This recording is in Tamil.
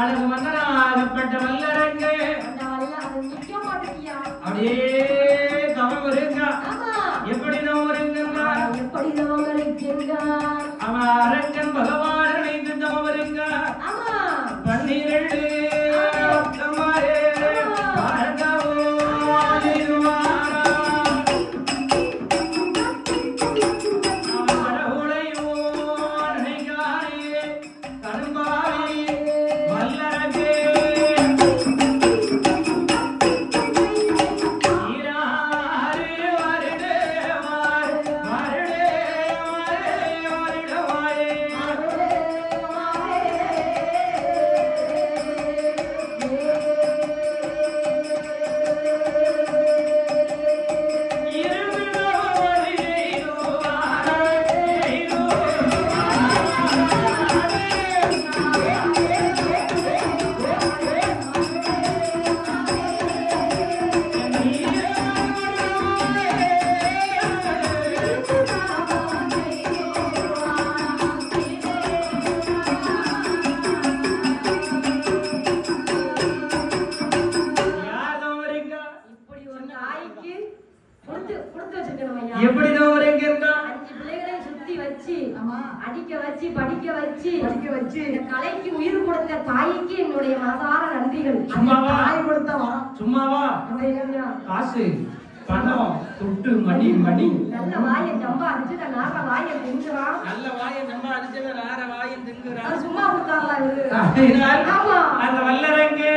அழகு மன்னனாகப்பட்ட வல்லரங்கு அப்படியே தவம் இருங்க. எப்படி தவம் இருங்க? அவன் அரங்கன் பகவான் அணைந்து தவம் இருங்க. 12 எப்படிதான் ஒரு எங்க இருக்கா 5 பிள்ளைகளை சுத்தி வச்சு அடிக்க வச்சு படிக்க வச்சு இந்த கலைக்கு உயிர் கொடுத்த தாய்க்கு என்னுடைய மனதார நன்றிகள். தாய் கொடுத்த வரம் சும்மாவா? காசு பணம் தொட்டு மணி நல்ல வாயை ஜம்பா அடிச்சு நார வாயை திங்குறான். சும்மா கொடுத்தாங்களா? அந்த வல்லரங்கு